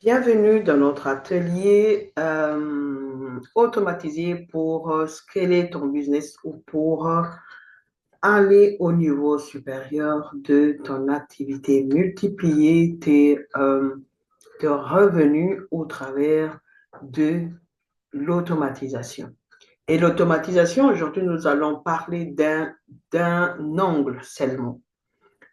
Bienvenue dans notre atelier automatisé pour scaler ton business ou pour aller au niveau supérieur de ton activité, multiplier tes revenus au travers de l'automatisation. Et l'automatisation, aujourd'hui, nous allons parler d'un angle seulement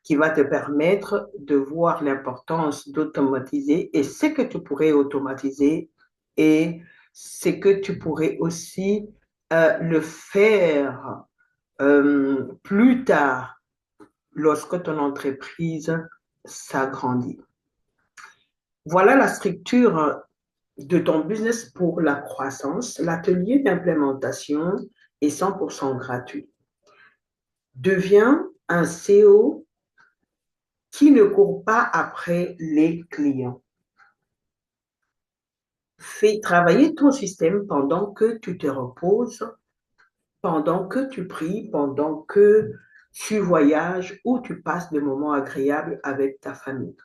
qui va te permettre de voir l'importance d'automatiser et ce que tu pourrais automatiser et ce que tu pourrais aussi le faire plus tard lorsque ton entreprise s'agrandit. Voilà la structure de ton business pour la croissance. L'atelier d'implémentation est 100% gratuit. Deviens un CEO qui ne court pas après les clients. Fais travailler ton système pendant que tu te reposes, pendant que tu pries, pendant que tu voyages ou tu passes des moments agréables avec ta famille.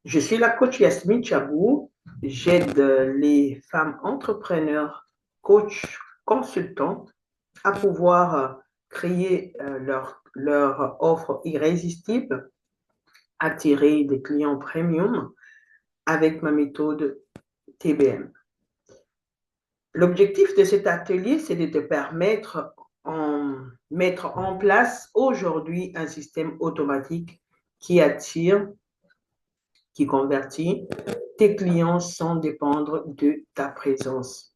Je suis la coach Yasmine Chabou. J'aide les femmes entrepreneurs, coachs, consultants à pouvoir créer leur offre irrésistible, attirer des clients premium avec ma méthode TBM. L'objectif de cet atelier, c'est de te permettre de mettre en place aujourd'hui un système automatique qui attire, qui convertit tes clients sans dépendre de ta présence.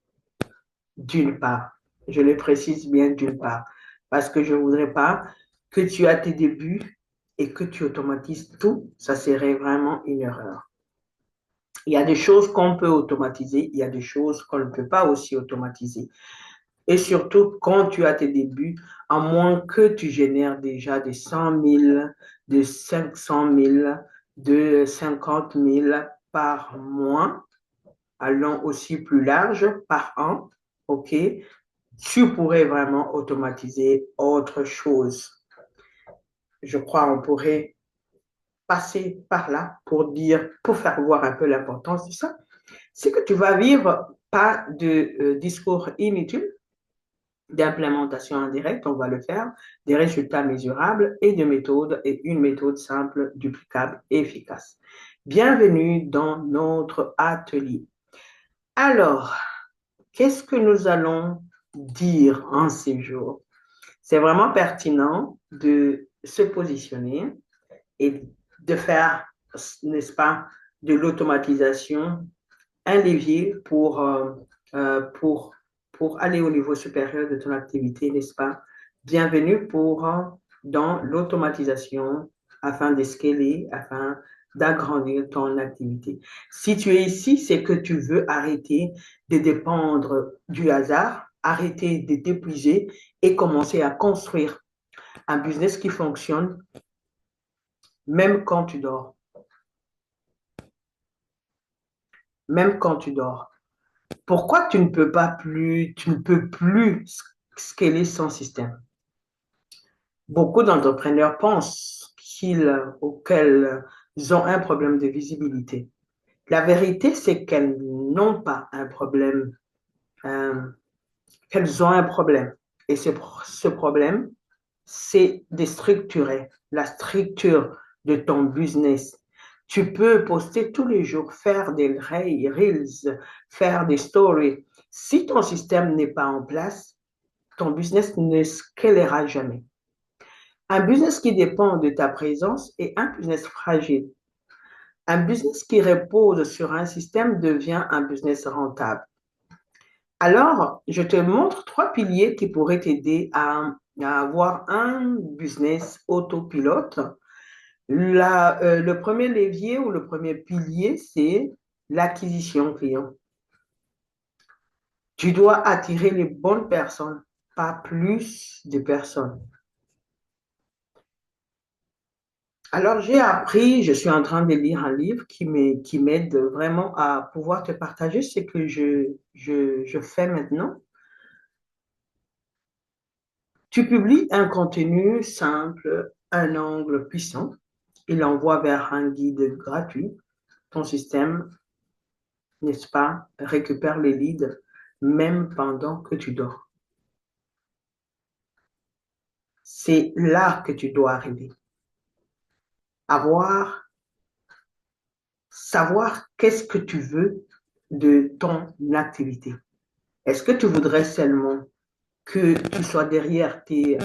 D'une part, je le précise bien d'une part, parce que je ne voudrais pas que tu aies tes débuts et que tu automatises tout, ça serait vraiment une erreur. Il y a des choses qu'on peut automatiser, il y a des choses qu'on ne peut pas aussi automatiser. Et surtout, quand tu as tes débuts, à moins que tu génères déjà des 100 000, de 500 000, de 50 000 par mois, allant aussi plus large par an, OK, tu pourrais vraiment automatiser autre chose. Je crois qu'on pourrait passer par là pour faire voir un peu l'importance de ça. C'est que tu vas vivre pas de discours inutiles, d'implémentation indirecte, on va le faire, des résultats mesurables et de méthodes et une méthode simple, duplicable et efficace. Bienvenue dans notre atelier. Alors, qu'est-ce que nous allons dire en ces jours? C'est vraiment pertinent de se positionner et de faire, n'est-ce pas, de l'automatisation un levier pour, pour aller au niveau supérieur de ton activité, n'est-ce pas? Bienvenue dans l'automatisation afin de scaler, afin d'agrandir ton activité. Si tu es ici, c'est que tu veux arrêter de dépendre du hasard, arrêter de t'épuiser et commencer à construire un business qui fonctionne même quand tu dors. Même quand tu dors. Pourquoi tu ne peux plus scaler son système? Beaucoup d'entrepreneurs pensent qu'elles ont un problème de visibilité. La vérité, c'est qu'elles n'ont pas un problème, euh, qu'elles ont un problème. Et ce problème, c'est de structurer la structure de ton business. Tu peux poster tous les jours, faire des reels, faire des stories. Si ton système n'est pas en place, ton business ne scalera jamais. Un business qui dépend de ta présence est un business fragile. Un business qui repose sur un système devient un business rentable. Alors, je te montre 3 piliers qui pourraient t'aider à avoir un business autopilote. Le premier levier ou le premier pilier, c'est l'acquisition client. Tu dois attirer les bonnes personnes, pas plus de personnes. Alors, j'ai appris, je suis en train de lire un livre qui m'aide vraiment à pouvoir te partager ce que je fais maintenant. Tu publies un contenu simple, un angle puissant, il envoie vers un guide gratuit. ton système, n'est-ce pas, récupère les leads même pendant que tu dors. C'est là que tu dois arriver. Savoir qu'est-ce que tu veux de ton activité. Est-ce que tu voudrais seulement que tu sois derrière tes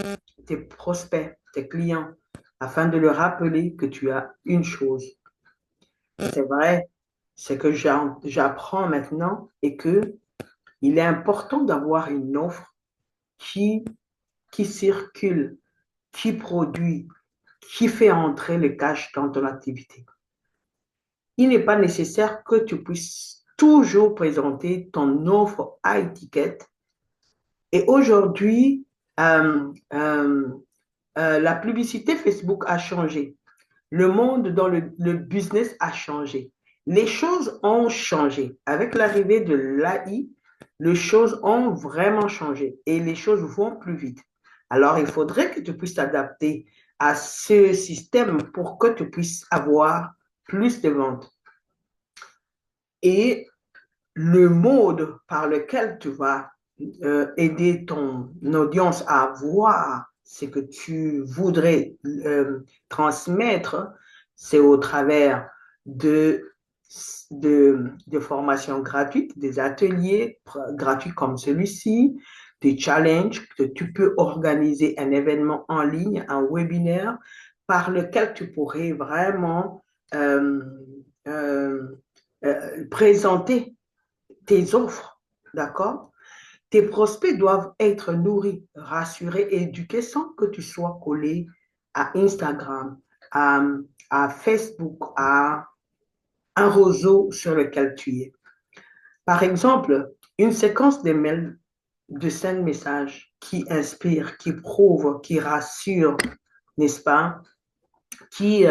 prospects, tes clients, afin de leur rappeler que tu as une chose? C'est vrai, c'est que j'apprends maintenant et que il est important d'avoir une offre qui, qui circule, qui produit, qui fait entrer le cash dans ton activité. Il n'est pas nécessaire que tu puisses toujours présenter ton offre à étiquette. Et aujourd'hui, la publicité Facebook a changé. Le monde dans le business a changé. Les choses ont changé. Avec l'arrivée de l'AI, les choses ont vraiment changé et les choses vont plus vite. Alors, il faudrait que tu puisses t'adapter à ce système pour que tu puisses avoir plus de ventes. Et le mode par lequel tu vas aider ton audience à voir ce que tu voudrais transmettre, c'est au travers de formations gratuites, des ateliers gratuits comme celui-ci, des challenges, que tu peux organiser un événement en ligne, un webinaire par lequel tu pourrais vraiment euh, euh, présenter tes offres, d'accord? Tes prospects doivent être nourris, rassurés et éduqués sans que tu sois collé à Instagram, à, à Facebook, à un réseau sur lequel tu es. Par exemple, une séquence de mails de 5 messages qui inspire, qui prouve, qui rassure, n'est-ce pas? Qui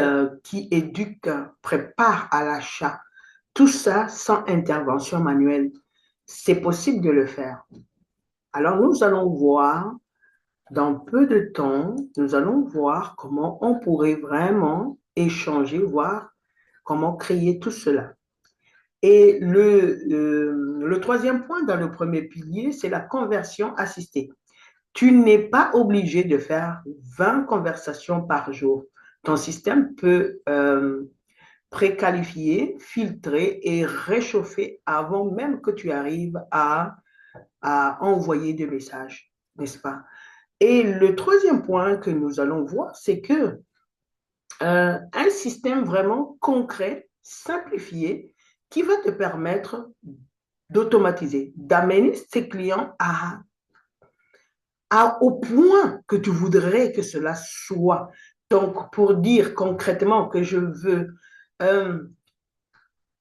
éduque, prépare à l'achat. Tout ça sans intervention manuelle. C'est possible de le faire. Alors, nous allons voir, dans peu de temps, nous allons voir comment on pourrait vraiment échanger, voir comment créer tout cela. Et le troisième point dans le premier pilier, c'est la conversion assistée. Tu n'es pas obligé de faire 20 conversations par jour. Ton système peut préqualifier, filtrer et réchauffer avant même que tu arrives à envoyer des messages, n'est-ce pas? Et le troisième point que nous allons voir, c'est que un système vraiment concret, simplifié, qui va te permettre d'automatiser, d'amener tes clients au point que tu voudrais que cela soit. Donc, pour dire concrètement que je veux,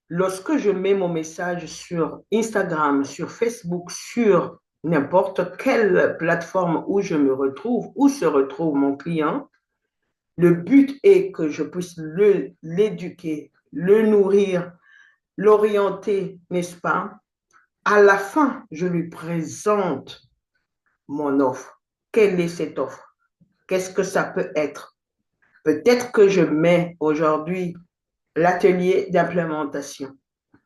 lorsque je mets mon message sur Instagram, sur Facebook, sur n'importe quelle plateforme où je me retrouve, où se retrouve mon client, le but est que je puisse l'éduquer, le nourrir, l'orienter, n'est-ce pas? À la fin, je lui présente mon offre. Quelle est cette offre? Qu'est-ce que ça peut être? Peut-être que je mets aujourd'hui l'atelier d'implémentation.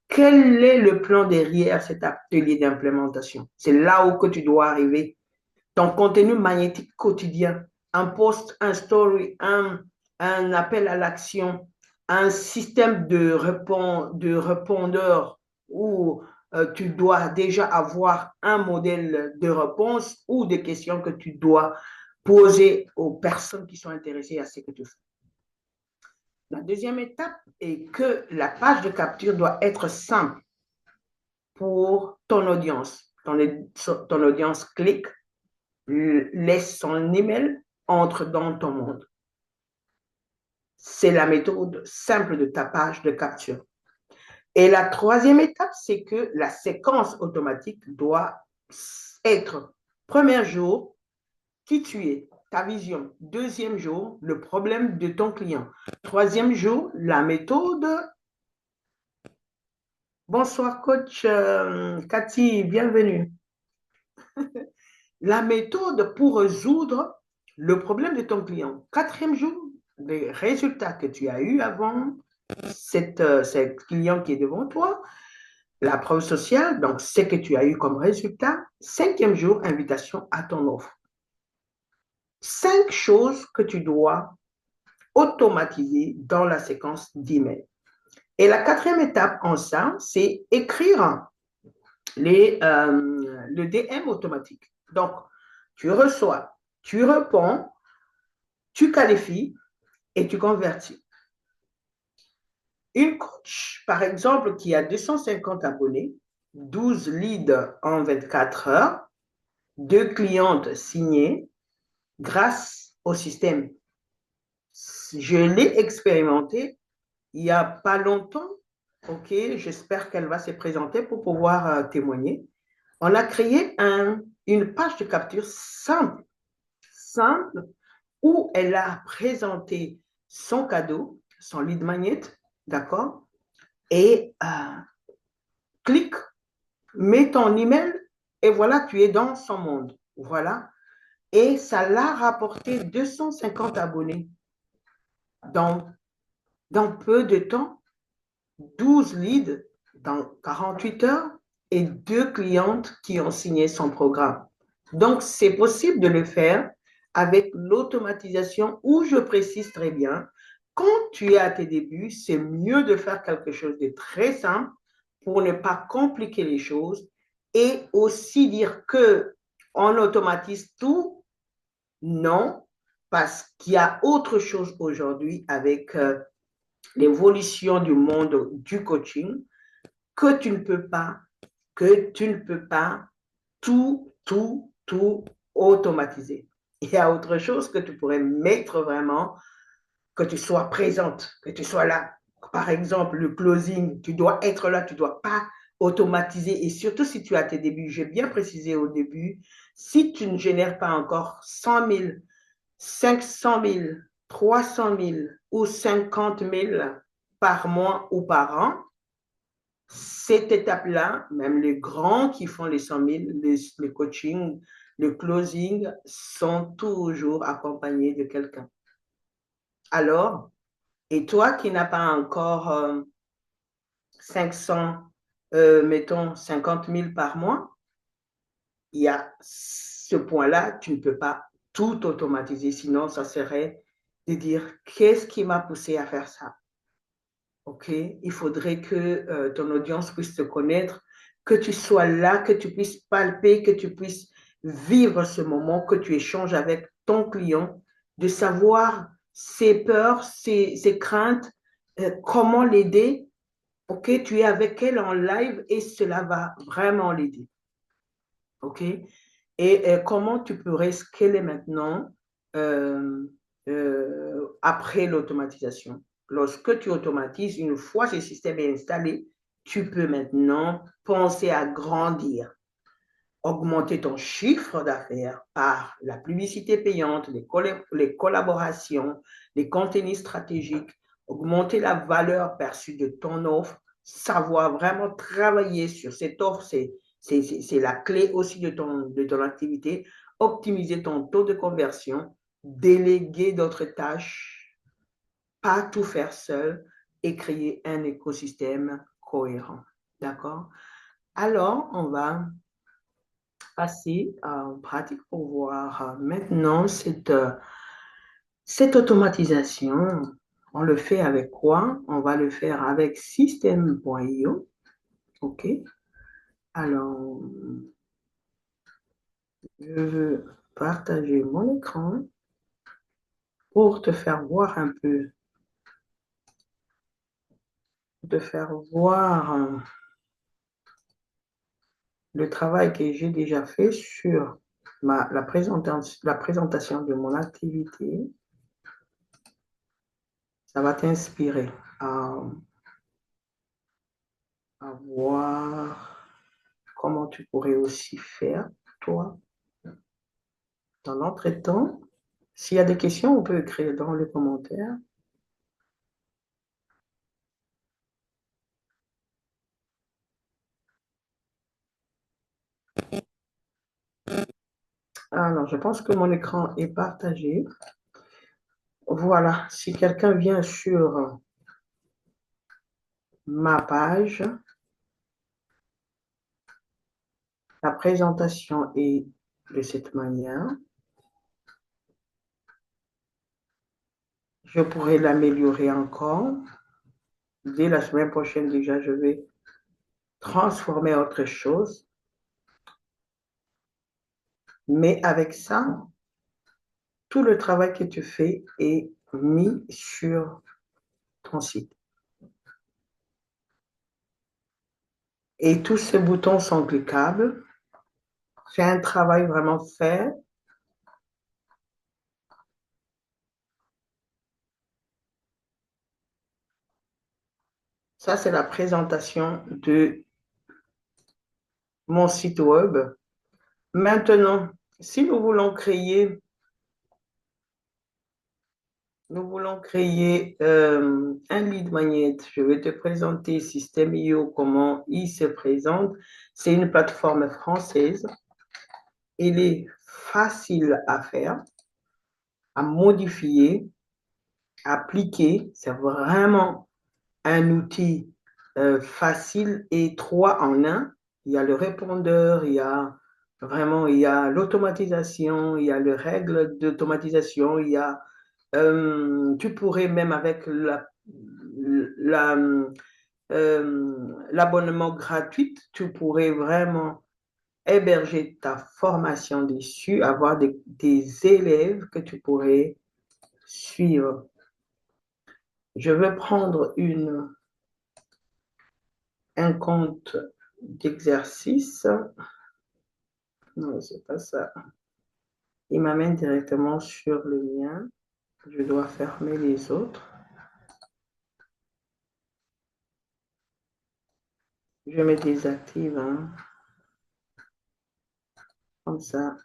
Quel est le plan derrière cet atelier d'implémentation? C'est là où que tu dois arriver. Ton contenu magnétique quotidien, un post, un story, un appel à l'action, un système de répondeur où tu dois déjà avoir un modèle de réponse ou des questions que tu dois poser aux personnes qui sont intéressées à ce que tu fais. La deuxième étape est que la page de capture doit être simple pour ton audience. Ton audience clique, laisse son email, entre dans ton monde. C'est la méthode simple de ta page de capture. Et la troisième étape, c'est que la séquence automatique doit être, premier jour, qui tu es, ta vision. Deuxième jour, le problème de ton client. Troisième jour, la méthode. Bonsoir, coach Cathy, bienvenue. La méthode pour résoudre le problème de ton client. Quatrième jour, les résultats que tu as eus avant. cette client qui est devant toi, la preuve sociale, donc c'est que tu as eu comme résultat. Cinquième jour, invitation à ton offre. 5 choses que tu dois automatiser dans la séquence d'email. Et la quatrième étape en ça, c'est écrire le DM automatique. Donc, tu reçois, tu réponds, tu qualifies et tu convertis. Une coach, par exemple, qui a 250 abonnés, 12 leads en 24 heures, 2 clientes signées grâce au système. Je l'ai expérimenté il n'y a pas longtemps. OK, j'espère qu'elle va se présenter pour pouvoir témoigner. On a créé une page de capture simple, simple, où elle a présenté son cadeau, son lead magnet, d'accord? Et clique, mets ton email et voilà, tu es dans son monde. Voilà. Et ça l'a rapporté 250 abonnés dans peu de temps, 12 leads dans 48 heures et 2 clientes qui ont signé son programme. Donc, c'est possible de le faire avec l'automatisation où je précise très bien, quand tu es à tes débuts, c'est mieux de faire quelque chose de très simple pour ne pas compliquer les choses et aussi dire que on automatise tout. Non, parce qu'il y a autre chose aujourd'hui avec l'évolution du monde du coaching que tu ne peux pas tout automatiser. Il y a autre chose que tu pourrais mettre vraiment, que tu sois présente, que tu sois là. Par exemple, le closing, tu dois être là, tu ne dois pas automatiser. Et surtout si tu as tes débuts, j'ai bien précisé au début, si tu ne génères pas encore 100 000, 500 000, 300 000 ou 50 000 par mois ou par an, cette étape-là, même les grands qui font les 100 000, les coachings, le closing, sont toujours accompagnés de quelqu'un. Alors, et toi qui n'as pas encore 500, mettons 50 000 par mois, il y a ce point-là, tu ne peux pas tout automatiser, sinon ça serait de dire qu'est-ce qui m'a poussé à faire ça. OK? Il faudrait que ton audience puisse te connaître, que tu sois là, que tu puisses palper, que tu puisses vivre ce moment, que tu échanges avec ton client, de savoir ses peurs, ses craintes, comment l'aider. OK? Tu es avec elle en live et cela va vraiment l'aider. OK? Et comment tu pourrais scaler maintenant après l'automatisation? Lorsque tu automatises, une fois ce système est installé, tu peux maintenant penser à grandir, augmenter ton chiffre d'affaires par la publicité payante, les collaborations, les contenus stratégiques, augmenter la valeur perçue de ton offre, savoir vraiment travailler sur cette offre, c'est la clé aussi de ton activité, optimiser ton taux de conversion, déléguer d'autres tâches, pas tout faire seul et créer un écosystème cohérent. D'accord? Alors, on va passer en pratique pour voir maintenant cette automatisation. On le fait avec quoi? On va le faire avec système.io. OK? Alors, je veux partager mon écran pour te faire voir un peu, te faire voir le travail que j'ai déjà fait sur la présentation de mon activité. Ça va t'inspirer à voir comment tu pourrais aussi faire, toi, dans l'entretemps. S'il y a des questions, on peut écrire dans les commentaires. Alors, je pense que mon écran est partagé. Voilà, si quelqu'un vient sur ma page. La présentation est de cette manière. Je pourrais l'améliorer encore. Dès la semaine prochaine, déjà, je vais transformer autre chose. Mais avec ça, tout le travail que tu fais est mis sur ton site. Et tous ces boutons sont cliquables. C'est un travail vraiment fait. Ça, c'est la présentation de mon site web. Maintenant, si nous voulons créer un lead magnet. Je vais te présenter System.io, comment il se présente. C'est une plateforme française. Il est facile à faire, à modifier, à appliquer. C'est vraiment un outil facile et trois en un. Il y a le répondeur, il y a l'automatisation, il y a les règles d'automatisation, tu pourrais même avec la, l'abonnement gratuit, tu pourrais vraiment héberger ta formation dessus, avoir des élèves que tu pourrais suivre. Je vais prendre un compte d'exercice. Non, c'est pas ça. Il m'amène directement sur le mien. Je dois fermer les autres. Je me désactive, hein, comme ça.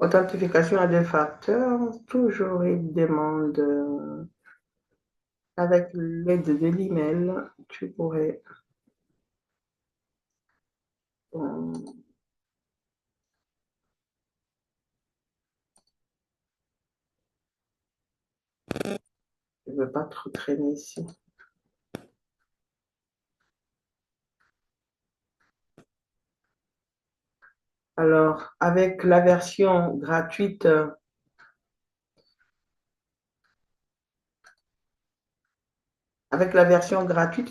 Authentification à deux facteurs, toujours il demande, avec l'aide de l'email, tu pourrais, je ne veux pas trop traîner ici. Alors, avec la version gratuite,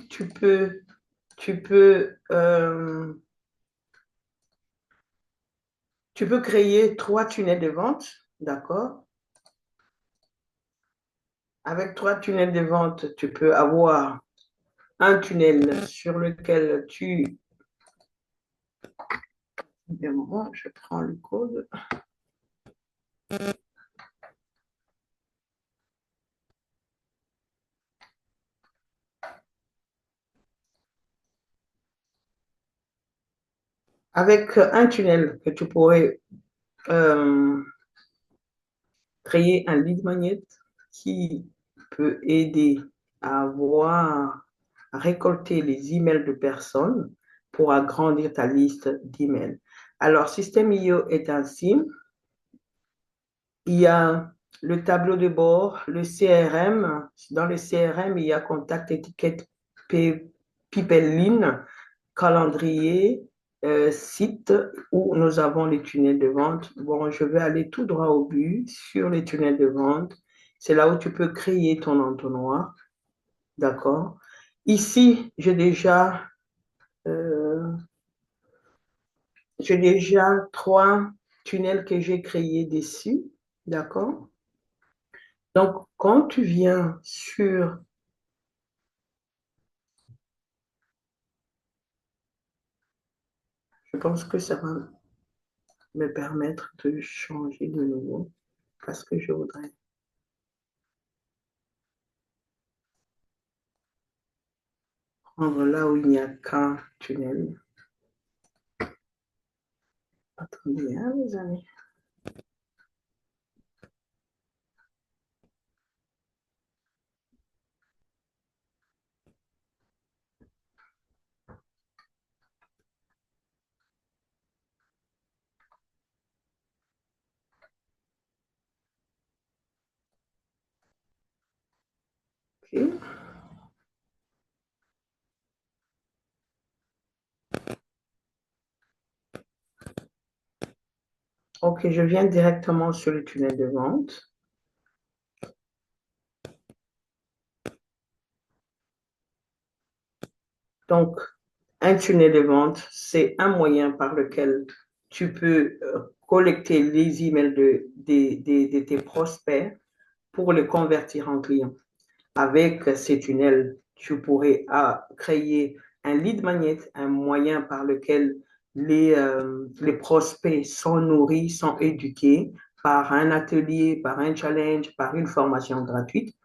tu peux, tu peux créer 3 tunnels de vente, d'accord? Avec 3 tunnels de vente, tu peux avoir un tunnel sur lequel je prends le code. Avec un tunnel que tu pourrais euh, créer un lead magnet qui peut aider à récolter les emails de personnes pour agrandir ta liste d'emails. Alors, System.io est ainsi. Il y a le tableau de bord, le CRM. Dans le CRM, il y a contact, étiquette, pipeline, calendrier, site où nous avons les tunnels de vente. Bon, je vais aller tout droit au but sur les tunnels de vente. C'est là où tu peux créer ton entonnoir. D'accord? Ici, euh, j'ai déjà 3 tunnels que j'ai créés dessus. D'accord? Donc, quand tu viens je pense que ça va me permettre de changer de nouveau parce que je voudrais. prendre là où il n'y a qu'un tunnel. Attendez, hein, les amis. OK. OK, je viens directement sur le tunnel de vente. Donc, un tunnel de vente, c'est un moyen par lequel tu peux collecter les emails de tes prospects pour les convertir en clients. Avec ces tunnels, tu pourrais créer un lead magnet, un moyen par lequel les prospects sont nourris, sont éduqués par un atelier, par un challenge, par une formation gratuite.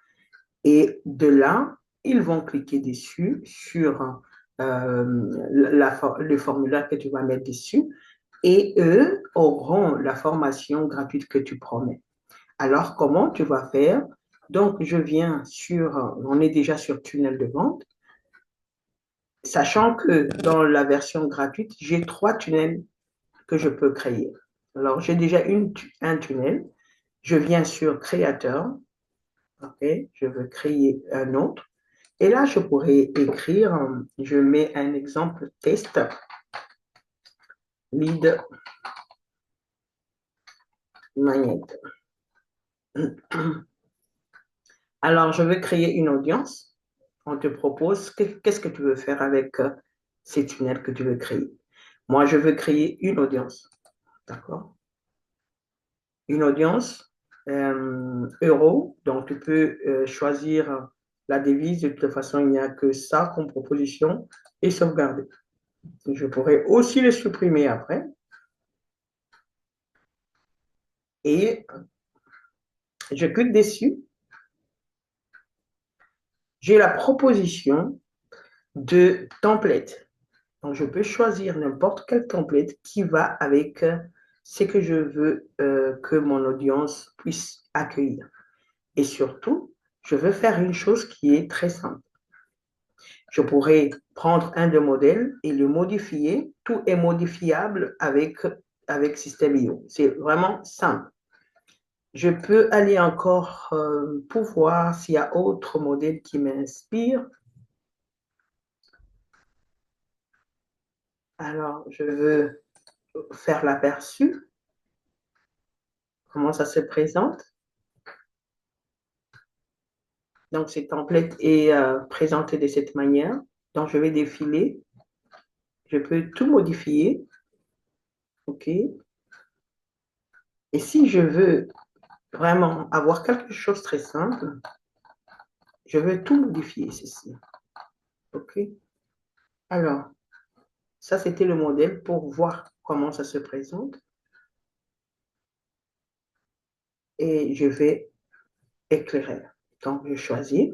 Et de là, ils vont cliquer dessus sur le formulaire que tu vas mettre dessus et eux auront la formation gratuite que tu promets. Alors, comment tu vas faire? Donc, je viens on est déjà sur tunnel de vente, sachant que dans la version gratuite, j'ai 3 tunnels que je peux créer. Alors, j'ai déjà un tunnel. Je viens sur créateur. OK, je veux créer un autre. Et là, je pourrais écrire, je mets un exemple test, lead magnet. Alors, je veux créer une audience. On te propose, qu'est-ce que tu veux faire avec ces tunnels que tu veux créer? Moi, je veux créer une audience. D'accord? Une audience euro. Donc, tu peux choisir la devise. De toute façon, il n'y a que ça comme proposition et sauvegarder. Je pourrais aussi les supprimer après. Et je clique dessus. J'ai la proposition de template. Donc, je peux choisir n'importe quel template qui va avec ce que je veux que mon audience puisse accueillir. Et surtout, je veux faire une chose qui est très simple. Je pourrais prendre un de modèles et le modifier. Tout est modifiable avec System.io. C'est vraiment simple. Je peux aller encore pour voir s'il y a autre modèle qui m'inspire. Alors, je veux faire l'aperçu. Comment ça se présente? Donc, ce template est présenté de cette manière. Donc, je vais défiler. Je peux tout modifier. OK. Et si je veux vraiment avoir quelque chose de très simple, je veux tout modifier, ceci. OK. Alors, ça, c'était le modèle pour voir comment ça se présente. Et je vais éclairer. Donc, je choisis.